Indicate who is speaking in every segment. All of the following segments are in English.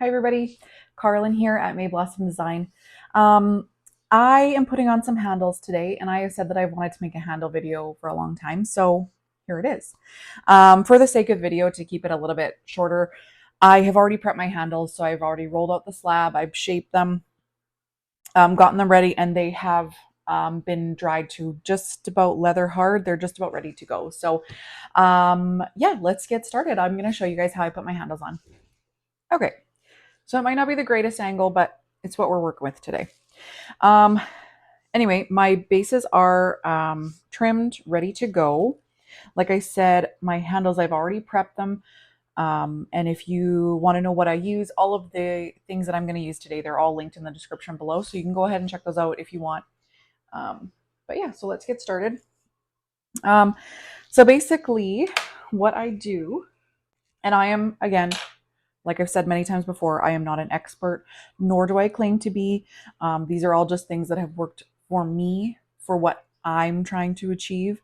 Speaker 1: Hi everybody, Carlin here at May Blossom Design. Um, I am putting on some handles today, and I have said that I've wanted to make a handle video for a long time, so here it is. For the sake of video, to keep it a little bit shorter, I have already prepped my handles, so I've already rolled out the slab, I've shaped them, gotten them ready, and they have been dried to just about leather hard. They're just about ready to go. So yeah, let's get started. I'm going to show you guys how I put my handles on. Okay. So it might not be the greatest angle, but it's what we're working with today. Um, anyway, my bases are trimmed, ready to go. Like I said, my handles, I've already prepped them. And if you want to know what I use, all of the things that I'm going to use today, they're all linked in the description below. So you can go ahead and check those out if you want. But yeah, so let's get started. So basically what I do, and I am, again, like I've said many times before, I am not an expert, nor do I claim to be. These are all just things that have worked for me for what I'm trying to achieve.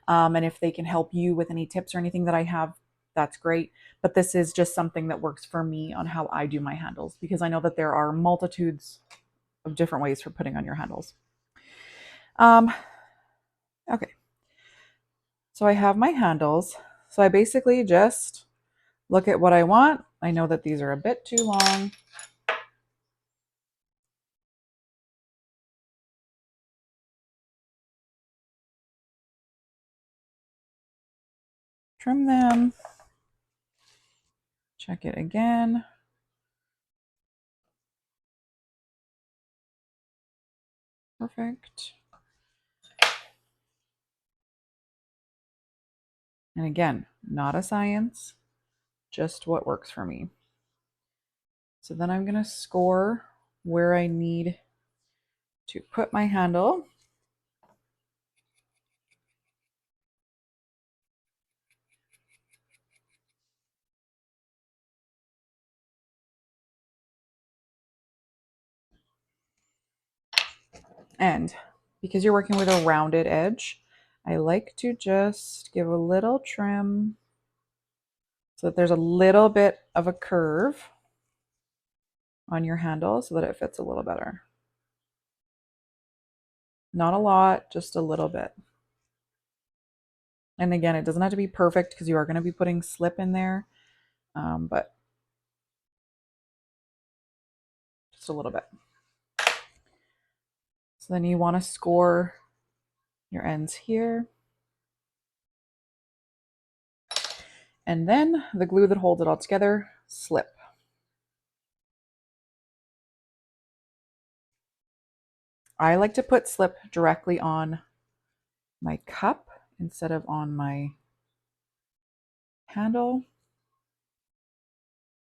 Speaker 1: And if they can help you with any tips or anything that I have, that's great. But this is just something that works for me on how I do my handles, because I know that there are multitudes of different ways for putting on your handles. Okay. So I have my handles. So I basically just look at what I want. I know that these are a bit too long. Trim them. Check it again. Perfect. And again, not a science, just what works for me. So then I'm going to score where I need to put my handle. And because you're working with a rounded edge, I like to just give a little trim so that there's a little bit of a curve on your handle so that it fits a little better. Not a lot, just a little bit. And again, it doesn't have to be perfect because you are going to be putting slip in there, but just a little bit. So then you want to score your ends here. And then the glue that holds it all together, slip. I like to put slip directly on my cup instead of on my handle.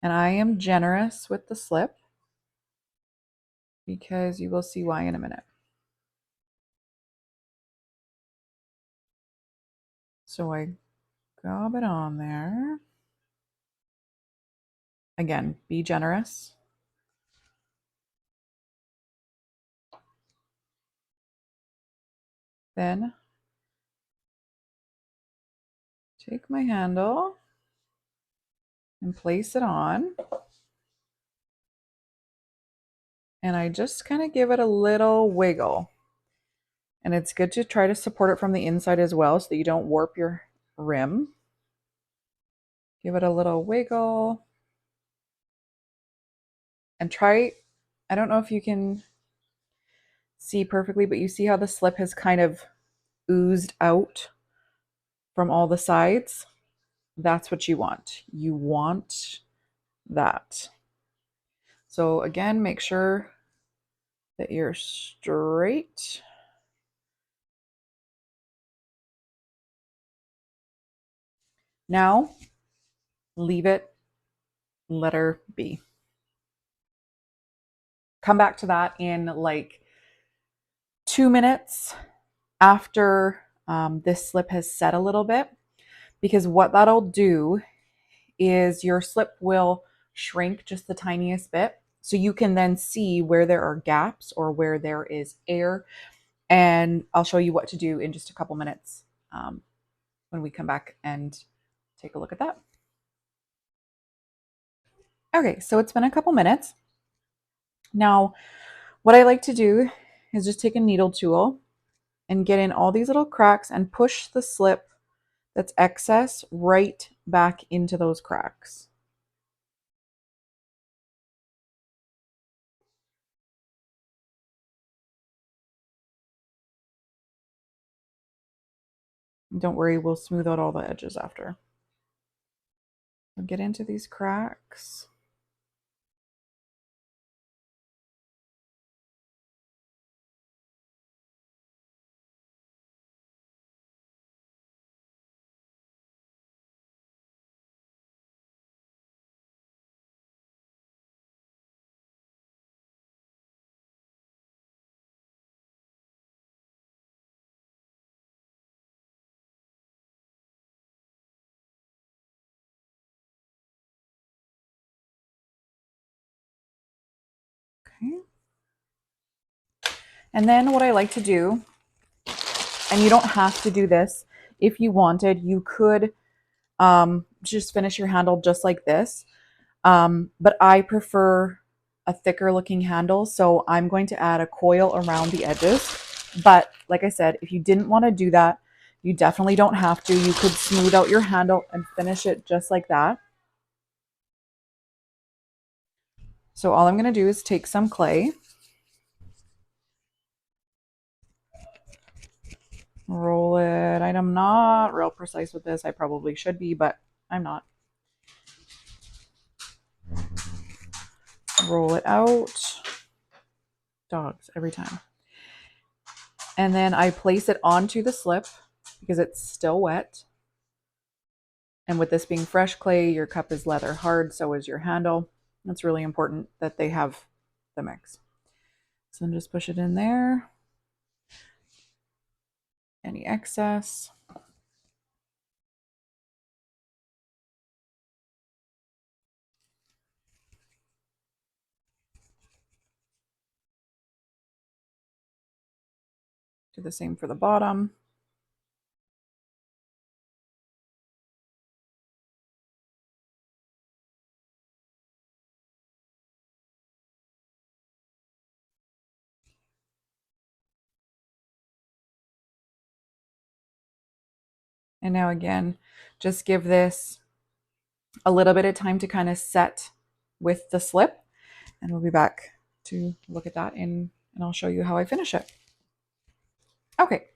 Speaker 1: And I am generous with the slip because you will see why in a minute. So I gob it on there. Again, be generous. Then take my handle and place it on. And I just kind of give it a little wiggle. And it's good to try to support it from the inside as well so that you don't warp your rim. Give it a little wiggle. And try, I don't know if you can see perfectly, but you see how the slip has kind of oozed out from all the sides? That's what you want. You want that. So again, make sure that you're straight. Now, leave it, let her be. Come back to that in like 2 minutes after this slip has set a little bit, because what that'll do is your slip will shrink just the tiniest bit. So you can then see where there are gaps or where there is air. And I'll show you what to do in just a couple minutes when we come back and take a look at that. Okay, so it's been a couple minutes. Now, what I like to do is just take a needle tool and get in all these little cracks and push the slip that's excess right back into those cracks. Don't worry, we'll smooth out all the edges after. So get into these cracks. Okay. And then what I like to do, and you don't have to do this, if you wanted, you could just finish your handle just like this. But I prefer a thicker looking handle, so I'm going to add a coil around the edges. But like I said, if you didn't want to do that, you definitely don't have to. You could smooth out your handle and finish it just like that. So all I'm going to do is take some clay, roll it. I'm not real precise with this. I probably should be, but I'm not. Roll it out. Dogs every time. And then I place it onto the slip because it's still wet. And with this being fresh clay, your cup is leather hard, so is your handle. It's really important that they have the mix. So then just push it in there. Any excess. Do the same for the bottom. And now again, just give this a little bit of time to kind of set with the slip. And we'll be back to look at that and I'll show you how I finish it. Okay,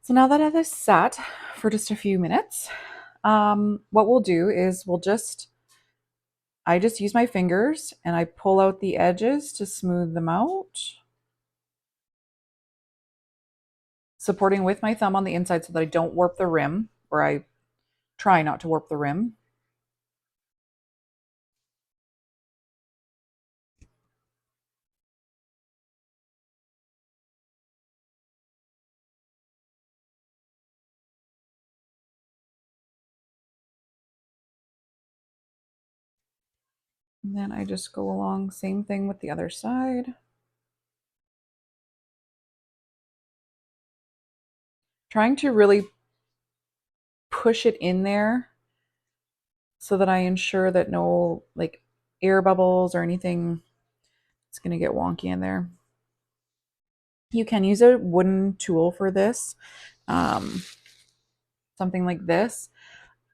Speaker 1: so now that it is sat for just a few minutes, what we'll do is I just use my fingers and I pull out the edges to smooth them out, supporting with my thumb on the inside so that I don't warp the rim, or I try not to warp the rim. And then I just go along, same thing with the other side. Trying to really push it in there so that I ensure that no like air bubbles or anything is going to get wonky in there. You can use a wooden tool for this, um, something like this.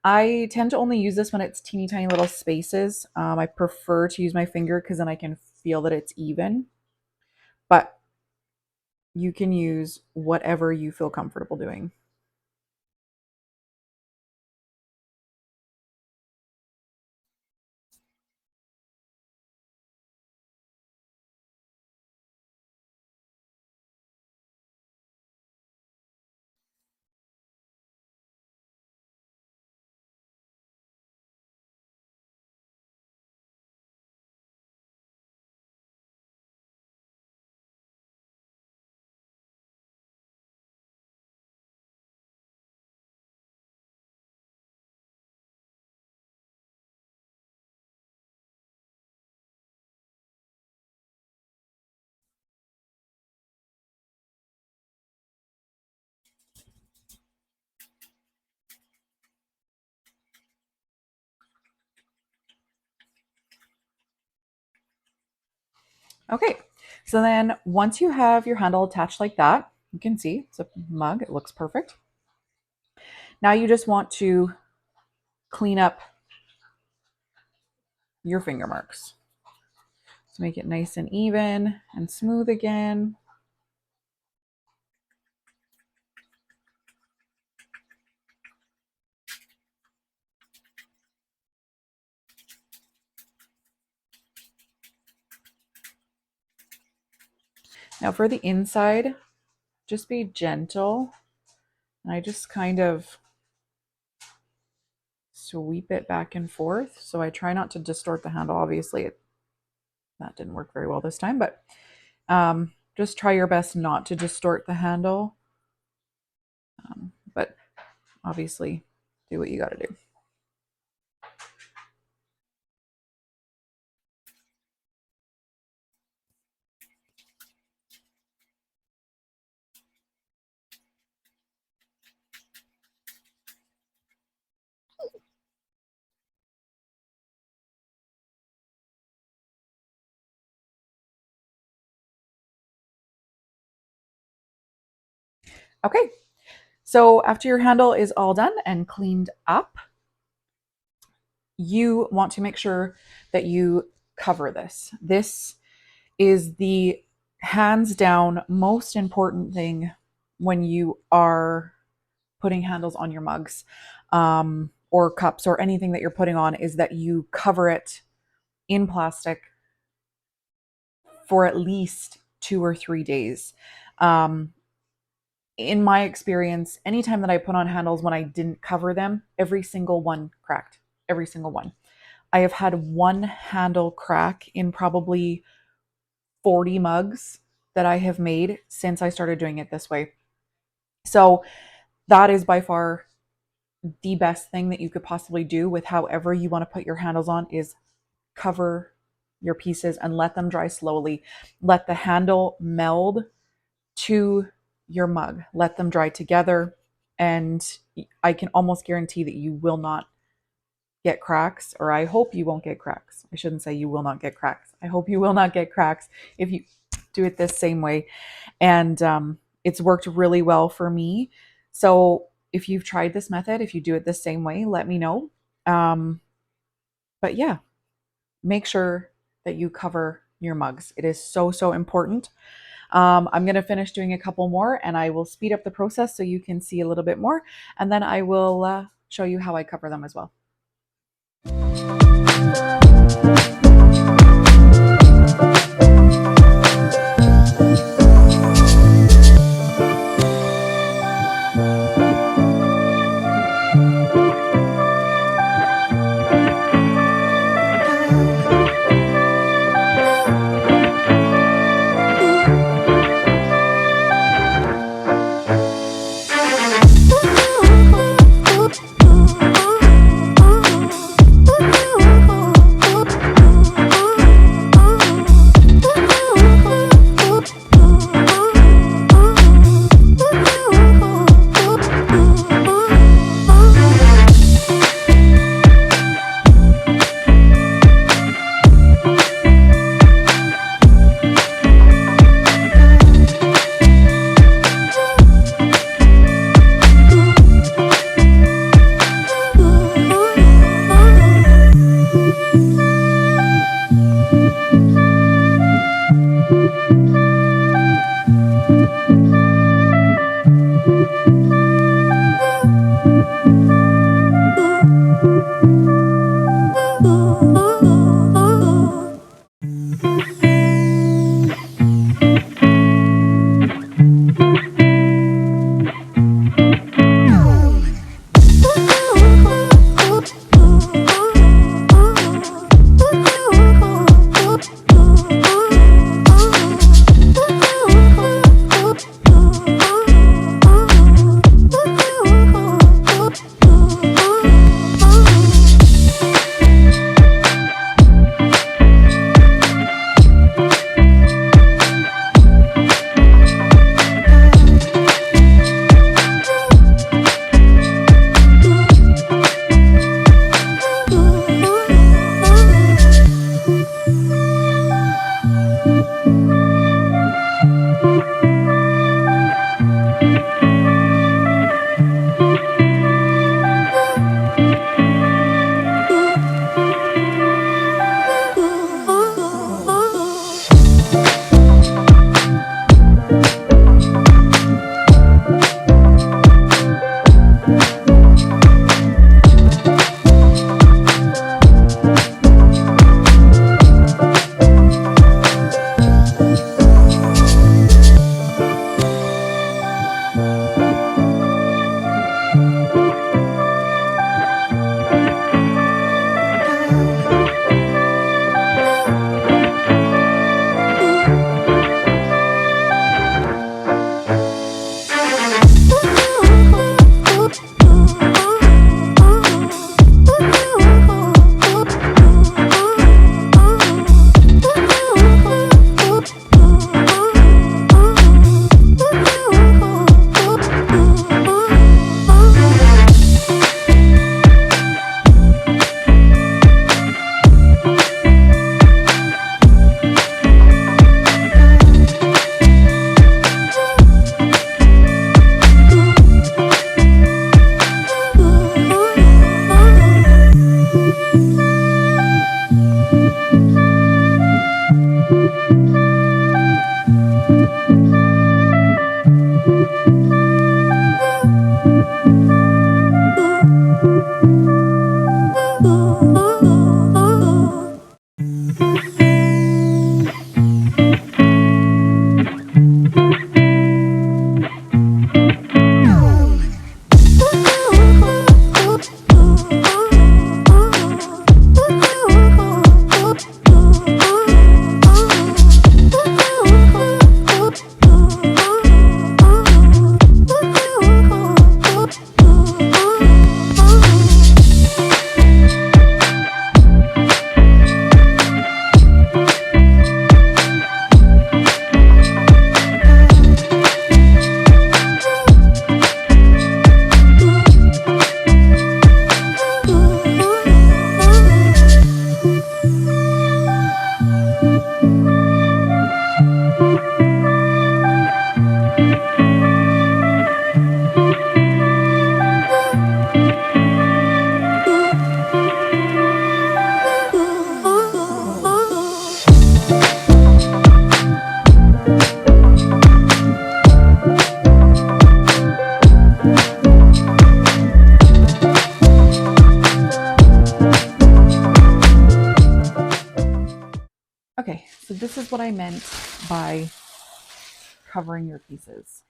Speaker 1: I tend to only use this when it's teeny tiny little spaces. I prefer to use my finger because then I can feel that it's even. But you can use whatever you feel comfortable doing. Okay, so then once you have your handle attached like that, you can see it's a mug, it looks perfect. Now you just want to clean up your finger marks. So make it nice and even and smooth again. Now for the inside, just be gentle. And I just kind of sweep it back and forth. So I try not to distort the handle. Obviously, that didn't work very well this time, but just try your best not to distort the handle. But obviously, do what you got to do. Okay, so after your handle is all done and cleaned up, you want to make sure that you cover this. This is the hands down most important thing when you are putting handles on your mugs or cups or anything that you're putting on, is that you cover it in plastic for at least 2 or 3 days. Um, in my experience, anytime that I put on handles when I didn't cover them, every single one cracked. Every single one. I have had one handle crack in probably 40 mugs that I have made since I started doing it this way. So that is by far the best thing that you could possibly do with however you want to put your handles on, is cover your pieces and let them dry slowly. Let the handle meld to your mug. Let them dry together. And I can almost guarantee that you will not get cracks, or I hope you won't get cracks. I shouldn't say you will not get cracks. I hope you will not get cracks if you do it this same way. And it's worked really well for me. So if you've tried this method, if you do it the same way, let me know. But yeah, make sure that you cover your mugs. It is so, so important. I'm going to finish doing a couple more and I will speed up the process so you can see a little bit more. And then I will show you how I cover them as well. Okay, so this is what I meant by covering your pieces.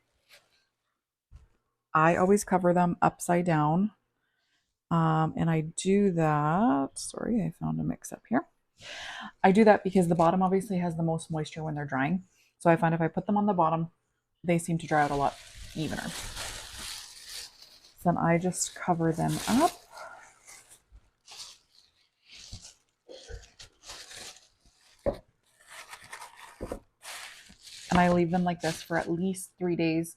Speaker 1: I always cover them upside down. And I do that, sorry, I found a mix up here. I do that because the bottom obviously has the most moisture when they're drying. So I find if I put them on the bottom, they seem to dry out a lot evener. So then I just cover them up. And I leave them like this for at least 3 days.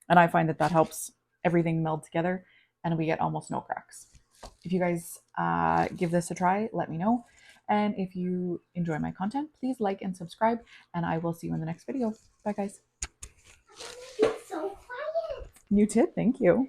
Speaker 1: And I find that that helps everything meld together and we get almost no cracks. If you guys give this a try, let me know. And if you enjoy my content, please like and subscribe. And I will see you in the next video. Bye, guys.
Speaker 2: You're so quiet.
Speaker 1: You did. Thank you.